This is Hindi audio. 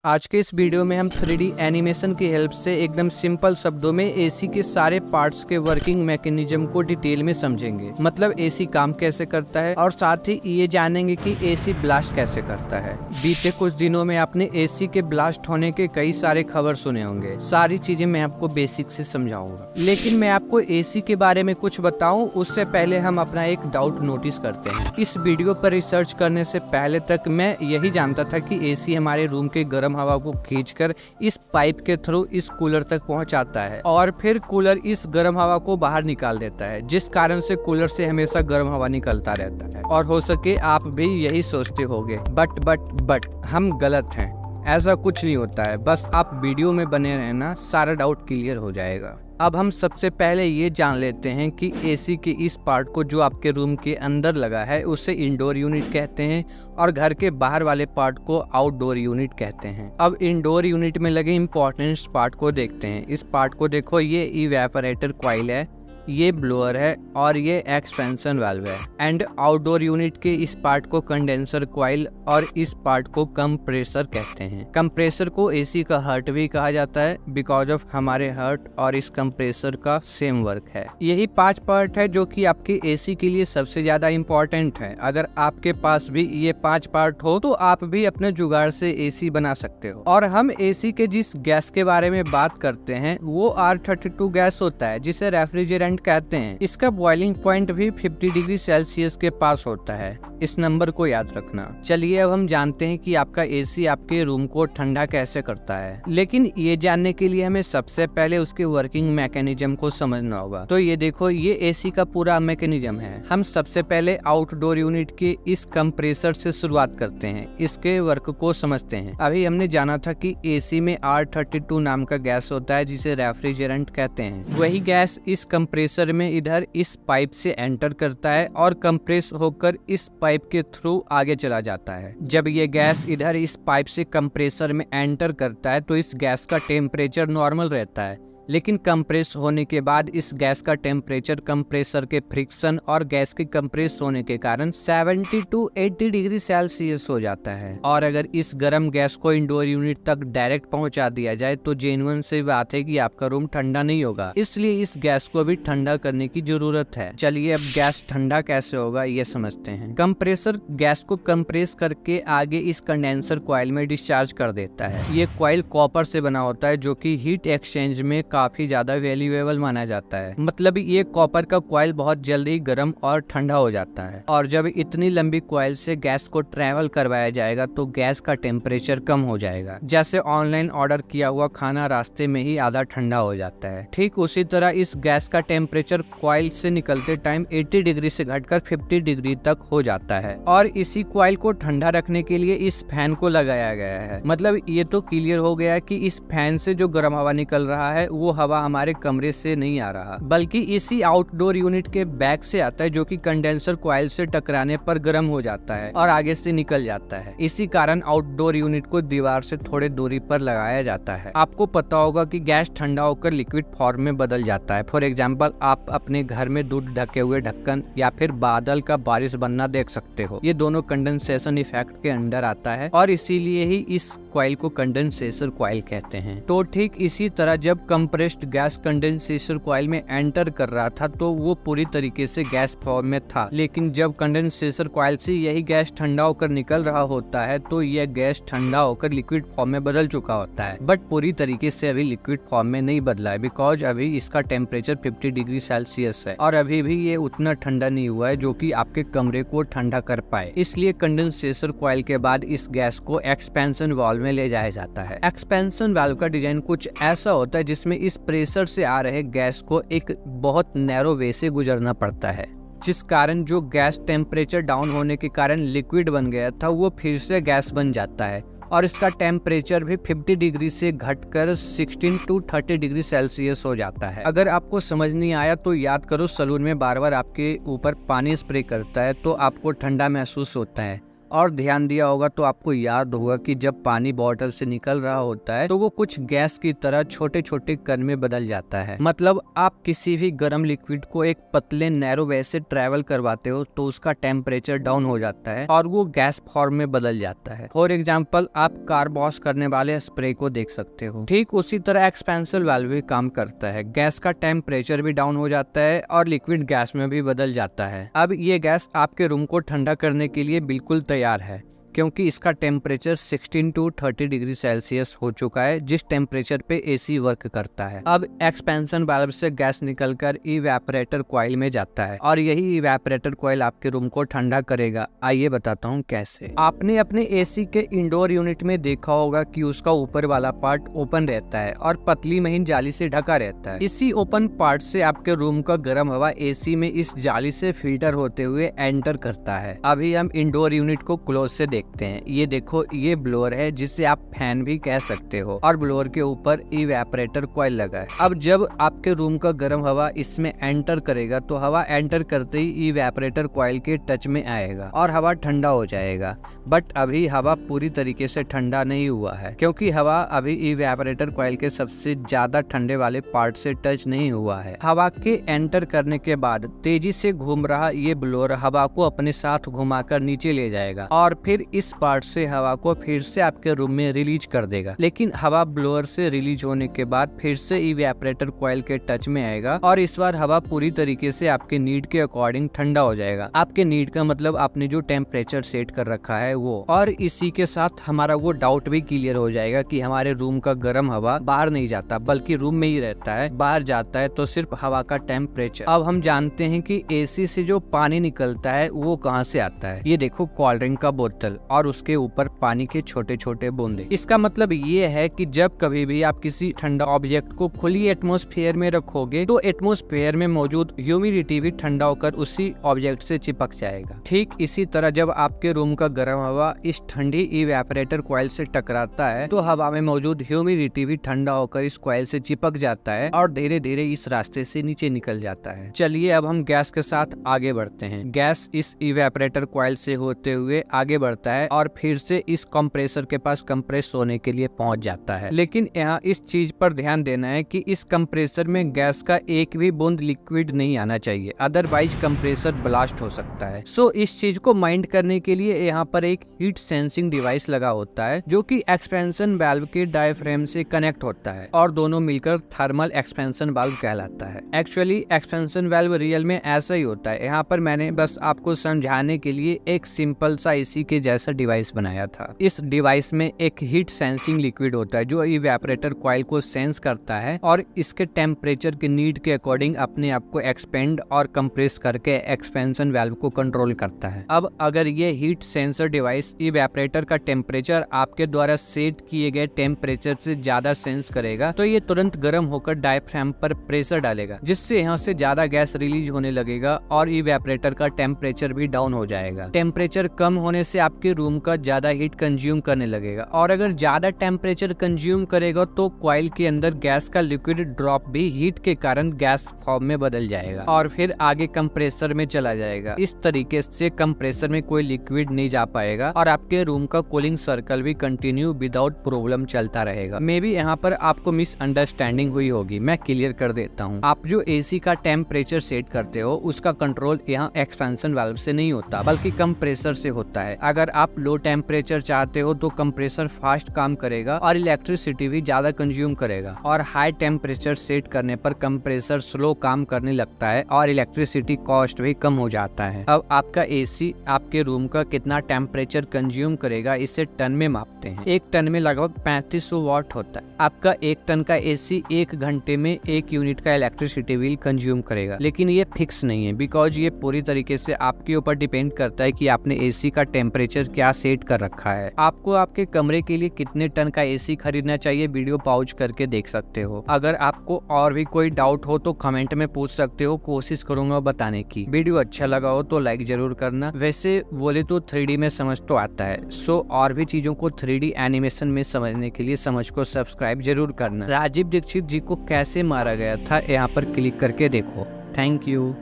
आज के इस वीडियो में हम 3D एनिमेशन की हेल्प से एकदम सिंपल शब्दों में एसी के सारे पार्ट्स के वर्किंग मैकेनिज्म को डिटेल में समझेंगे। मतलब एसी काम कैसे करता है और साथ ही ये जानेंगे कि एसी ब्लास्ट कैसे करता है। बीते कुछ दिनों में आपने एसी के ब्लास्ट होने के कई सारे खबर सुने होंगे। सारी चीजें मैं आपको बेसिक से समझाऊंगा, लेकिन मैं आपको एसी के बारे में कुछ बताऊं उससे पहले हम अपना एक डाउट नोटिस करते हैं। इस वीडियो पर रिसर्च करने से पहले तक मैं यही जानता था कि एसी हमारे रूम के गर्म हवा को खींचकर इस पाइप के थ्रू इस कूलर तक पहुंचाता है और फिर कूलर इस गर्म हवा को बाहर निकाल देता है, जिस कारण से कूलर से हमेशा गर्म हवा निकलता रहता है। और हो सके आप भी यही सोचते होंगे, बट हम गलत हैं। ऐसा कुछ नहीं होता है, बस आप वीडियो में बने रहना, सारा डाउट क्लियर हो जाएगा। अब हम सबसे पहले ये जान लेते हैं कि एसी के इस पार्ट को जो आपके रूम के अंदर लगा है उसे इंडोर यूनिट कहते हैं और घर के बाहर वाले पार्ट को आउटडोर यूनिट कहते हैं। अब इंडोर यूनिट में लगे इम्पोर्टेंट पार्ट को देखते हैं। इस पार्ट को देखो, ये इवेपोरेटर कॉइल है, ये ब्लोअर है और ये एक्सपेंशन वाल्व है। एंड आउटडोर यूनिट के इस पार्ट को कंडेंसर कॉइल और इस पार्ट को कंप्रेसर कहते हैं। कंप्रेसर को एसी का हार्ट भी कहा जाता है बिकॉज ऑफ हमारे हार्ट और इस कंप्रेसर का सेम वर्क है। यही 5 पार्ट है जो कि आपके एसी के लिए सबसे ज्यादा इम्पोर्टेंट है। अगर आपके पास भी ये 5 पार्ट हो तो आप भी अपने जुगाड़ से एसी बना सकते हो। और हम एसी के जिस गैस के बारे में बात करते हैं वो R32 गैस होता है, जिसे रेफ्रिजरेंट कहते हैं। इसका बॉइलिंग पॉइंट भी 50 डिग्री सेल्सियस के पास होता है, इस नंबर को याद रखना। चलिए अब हम जानते हैं कि आपका एसी आपके रूम को ठंडा कैसे करता है, लेकिन ये जानने के लिए हमें सबसे पहले उसके वर्किंग मैकेनिज्म को समझना होगा। तो ये देखो, ये एसी का पूरा मैकेनिज्म है। हम सबसे पहले आउटडोर यूनिट के इस कंप्रेसर से शुरुआत करते हैं, इसके वर्क को समझते हैं। अभी हमने जाना था कि एसी में R32 नाम का गैस होता है जिसे रेफ्रिजरेंट कहते हैं। वही गैस इस कंप्रेसर में इधर इस पाइप से एंटर करता है और कंप्रेस होकर इस पाइप के थ्रू आगे चला जाता है। जब ये गैस इधर इस पाइप से कंप्रेसर में एंटर करता है तो इस गैस का टेम्परेचर नॉर्मल रहता है, लेकिन कंप्रेस होने के बाद इस गैस का टेम्परेचर कंप्रेसर के फ्रिक्शन और गैस के कंप्रेस होने के कारण 70 to 80 डिग्री सेल्सियस हो जाता है। और अगर इस गर्म गैस को इंडोर यूनिट तक डायरेक्ट पहुंचा दिया जाए तो जेन्युइन सी बात है कि आपका रूम ठंडा नहीं होगा, इसलिए इस गैस को भी ठंडा करने की जरूरत है। चलिए अब गैस ठंडा कैसे होगा ये समझते हैं। कंप्रेसर गैस को कंप्रेस करके आगे इस कंडेंसर कॉइल में डिस्चार्ज कर देता है। ये कॉइल कॉपर से बना होता है जो कि हीट एक्सचेंज में काफी ज्यादा वैल्यूएबल माना जाता है। मतलब ये कॉपर का कॉइल बहुत जल्दी गर्म और ठंडा हो जाता है। और जब इतनी लंबी कॉइल से गैस को ट्रेवल करवाया जाएगा तो गैस का टेम्परेचर कम हो जाएगा। जैसे ऑनलाइन ऑर्डर किया हुआ खाना रास्ते में ही आधा ठंडा हो जाता है, ठीक उसी तरह इस गैस का टेम्परेचर कॉइल से निकलते टाइम 80 डिग्री से घटकर 50 डिग्री तक हो जाता है। और इसी कॉइल को ठंडा रखने के लिए इस फैन को लगाया गया है। मतलब ये तो क्लियर हो गया कि इस फैन से जो गर्म हवा निकल रहा है वो हवा हमारे कमरे से नहीं आ रहा, बल्कि इसी आउटडोर यूनिट के बैक से आता है, जो कि कंडेंसर कॉइल से टकराने पर गर्म हो जाता है और आगे से निकल जाता है। इसी कारण आउटडोर यूनिट को दीवार से थोड़े दूरी पर लगाया जाता है। आपको पता होगा कि गैस ठंडा होकर लिक्विड फॉर्म में बदल जाता है। फॉर एग्जाम्पल, आप अपने घर में दूध ढके हुए ढक्कन या फिर बादल का बारिश बनना देख सकते हो। ये दोनों कंडेंसेशन इफेक्ट के अंडर आता है और इसीलिए ही इस कॉइल को कंडेंसेशन कॉइल कहते हैं। तो ठीक इसी तरह जब कंप्रेस्ड गैस कंडेंसेशन कॉइल में एंटर कर रहा था तो वो पूरी तरीके से गैस फॉर्म में था, लेकिन जब कंडेंसेशन कॉइल से यही गैस ठंडा होकर निकल रहा होता है तो यह गैस ठंडा होकर लिक्विड फॉर्म में बदल चुका होता है। बट पूरी तरीके से अभी लिक्विड फॉर्म में नहीं बदला है, बिकॉज अभी इसका टेम्परेचर 50 डिग्री सेल्सियस है और अभी भी ये उतना ठंडा नहीं हुआ है जो कि आपके कमरे को ठंडा कर पाए। इसलिए कंडेंसेशन कॉइल के बाद इस गैस को एक्सपेंशन वाल्व में ले जाया जाता है। एक्सपेंशन वाल्व का डिजाइन कुछ ऐसा होता है जिसमें इस प्रेशर से आ रहे गैस को एक बहुत नैरो वे से गुजरना पड़ता है, जिस कारण जो गैस टेम्परेचर डाउन होने के कारण लिक्विड बन गया था वो फिर से गैस बन जाता है और इसका टेम्परेचर भी 50 डिग्री से घटकर 16 to 30 डिग्री सेल्सियस हो जाता है। अगर आपको समझ नहीं आया तो याद करो, सलून में बार बार आपके ऊपर पानी स्प्रे करता है तो आपको ठंडा महसूस होता है, और ध्यान दिया होगा तो आपको याद होगा कि जब पानी बॉटल से निकल रहा होता है तो वो कुछ गैस की तरह छोटे छोटे कण में बदल जाता है। मतलब आप किसी भी गर्म लिक्विड को एक पतले नैरो वे से ट्रेवल करवाते हो तो उसका टेम्परेचर डाउन हो जाता है और वो गैस फॉर्म में बदल जाता है। फॉर एग्जाम्पल आप कार वॉश करने वाले स्प्रे को देख सकते हो। ठीक उसी तरह एक्सपेंशन वाल्व भी काम करता है। गैस का टेम्परेचर भी डाउन हो जाता है और लिक्विड गैस में भी बदल जाता है। अब ये गैस आपके रूम को ठंडा करने के लिए बिल्कुल तैयार है, क्योंकि इसका टेम्परेचर 16 to 30 डिग्री सेल्सियस हो चुका है, जिस टेम्परेचर पे एसी वर्क करता है। अब एक्सपेंशन वाल्व से गैस निकलकर इवेपोरेटर कॉइल में जाता है और यही इवेपोरेटर कॉइल आपके रूम को ठंडा करेगा। आइए बताता हूँ कैसे। आपने अपने एसी के इंडोर यूनिट में देखा होगा कि उसका ऊपर वाला पार्ट ओपन रहता है और पतली महीन जाली से ढका रहता है। इसी ओपन पार्ट से आपके रूम का गर्म हवा एसी में इस जाली से फिल्टर होते हुए एंटर करता है। अभी हम इंडोर यूनिट को क्लोज से देखते हैं। ये देखो, ये ब्लोअर है जिसे आप फैन भी कह सकते हो और ब्लोअर के ऊपर इवेपोरेटर कॉइल लगा है। अब जब आपके रूम का गर्म हवा इसमें एंटर करेगा तो हवा एंटर करते ही इवेपोरेटर कॉइल के टच में आएगा और हवा ठंडा हो जाएगा। बट अभी हवा पूरी तरीके से ठंडा नहीं हुआ है, क्योंकि हवा अभी इवेपोरेटर कॉइल के सबसे ज्यादा ठंडे वाले पार्ट से टच नहीं हुआ है। हवा के एंटर करने के बाद तेजी से घूम रहा ये ब्लोअर हवा को अपने साथ घुमाकर नीचे ले जाएगा और फिर इस पार्ट से हवा को फिर से आपके रूम में रिलीज कर देगा। लेकिन हवा ब्लोअर से रिलीज होने के बाद फिर से इवेपोरेटर कॉइल के टच में आएगा और इस बार हवा पूरी तरीके से आपके नीड के अकॉर्डिंग ठंडा हो जाएगा। आपके नीड का मतलब आपने जो टेम्परेचर सेट कर रखा है वो। और इसी के साथ हमारा वो डाउट भी क्लियर हो जाएगा कि हमारे रूम का गर्म हवा बाहर नहीं जाता बल्कि रूम में ही रहता है। बाहर जाता है तो सिर्फ हवा का टेम्परेचर। अब हम जानते हैं कि एसी से जो पानी निकलता है वो कहाँ से आता है। ये देखो, कोल्ड ड्रिंक का बोतल और उसके ऊपर पानी के छोटे छोटे बूंदे। इसका मतलब ये है कि जब कभी भी आप किसी ठंडा ऑब्जेक्ट को खुली एटमॉस्फेयर में रखोगे तो एटमॉस्फेयर में मौजूद ह्यूमिडिटी भी ठंडा होकर उसी ऑब्जेक्ट से चिपक जाएगा। ठीक इसी तरह जब आपके रूम का गर्म हवा इस ठंडी इवेपोरेटर कॉइल से टकराता है तो हवा में मौजूद ह्यूमिडिटी भी ठंडा होकर इस कॉइल से चिपक जाता है और धीरे धीरे इस रास्ते से नीचे निकल जाता है। चलिए अब हम गैस के साथ आगे बढ़ते हैं। गैस इस इवेपोरेटर कॉइल से होते हुए आगे बढ़ता है और फिर से इस कंप्रेसर के पास कंप्रेस होने के लिए पहुंच जाता है। लेकिन यहाँ इस चीज पर ध्यान देना है कि इस कंप्रेसर में गैस का एक भी बूंद लिक्विड नहीं आना चाहिए, अदरवाइज कंप्रेसर ब्लास्ट हो सकता है। सो इस चीज को माइंड करने के लिए यहाँ पर एक हीट सेंसिंग डिवाइस लगा होता है जो कि एक्सपेंशन वाल्व के डायफ्रेम से कनेक्ट होता है और दोनों मिलकर थर्मल एक्सपेंशन वाल्व कहलाता है। एक्चुअली एक्सपेंशन वाल्व रियल में ऐसा ही होता है। यहाँ पर मैंने बस आपको समझाने के लिए एक सिंपल सा एसी के जैसा डिवाइस बनाया था। इस डिवाइस में एक हीट सेंसिंग लिक्विड होता है जो इवेपोरेटर कॉइल को सेंस करता है और इसके टेम्परेचर के नीड के अकॉर्डिंग अपने आप को एक्सपेंड और कंप्रेस करके एक्सपेंशन वाल्व को कंट्रोल करता है। अब अगर ये हीट सेंसर डिवाइस इवेपोरेटर का टेम्परेचर आपके द्वारा सेट किए गए टेम्परेचर से ज्यादा सेंस करेगा तो ये तुरंत गर्म होकर डायफ्राम पर प्रेशर डालेगा, जिससे यहाँ से ज्यादा गैस रिलीज होने लगेगा और इवेपोरेटर का टेम्परेचर भी डाउन हो जाएगा। टेम्परेचर कम होने से आपके रूम का ज्यादा हीट कंज्यूम करने लगेगा और अगर ज्यादा टेम्परेचर कंज्यूम करेगा तो कॉइल के अंदर गैस का लिक्विड ड्रॉप भी हीट के कारण गैस फॉर्म में बदल जाएगा और फिर आगे कंप्रेसर में चला जाएगा। इस तरीके से कंप्रेसर में कोई लिक्विड नहीं जा पाएगा और आपके रूम का कूलिंग सर्कल भी कंटिन्यू विदाउट प्रॉब्लम चलता रहेगा। मे बी यहाँ पर आपको मिसअंडरस्टैंडिंग हुई होगी, मैं क्लियर कर देता हूँ। आप जो एसी का टेम्परेचर सेट करते हो उसका कंट्रोल यहाँ एक्सपेंशन वाल्व से नहीं होता बल्कि कंप्रेसर से होता है। अगर आप लो टेम्परेचर चाहते हो तो कंप्रेसर फास्ट काम करेगा और इलेक्ट्रिसिटी भी ज्यादा कंज्यूम करेगा और हाई टेम्परेचर सेट करने पर कंप्रेसर स्लो काम करने लगता है और इलेक्ट्रिसिटी कॉस्ट भी कम हो जाता है। अब आपका एसी आपके रूम का कितना टेम्परेचर कंज्यूम करेगा इसे टन में मापते हैं। एक टन में लगभग 3500 वाट होता है। आपका एक टन का एसी 1 घंटे में 1 यूनिट का इलेक्ट्रिसिटी बिल कंज्यूम करेगा, लेकिन ये फिक्स नहीं है बिकॉज ये पूरी तरीके से आपके ऊपर डिपेंड करता है कि आपने एसी का टेम्परेचर क्या सेट कर रखा है। आपको आपके कमरे के लिए कितने टन का एसी खरीदना चाहिए वीडियो पॉज करके देख सकते हो। अगर आपको और भी कोई डाउट हो तो कमेंट में पूछ सकते हो, कोशिश करूंगा बताने की। वीडियो अच्छा लगा हो तो लाइक जरूर करना। वैसे बोले तो 3D में समझ तो आता है, सो और भी चीजों को 3D एनिमेशन में समझने के लिए समझ को सब्सक्राइब जरूर करना। राजीव दीक्षित जी को कैसे मारा गया था यहाँ पर क्लिक करके देखो। Thank you.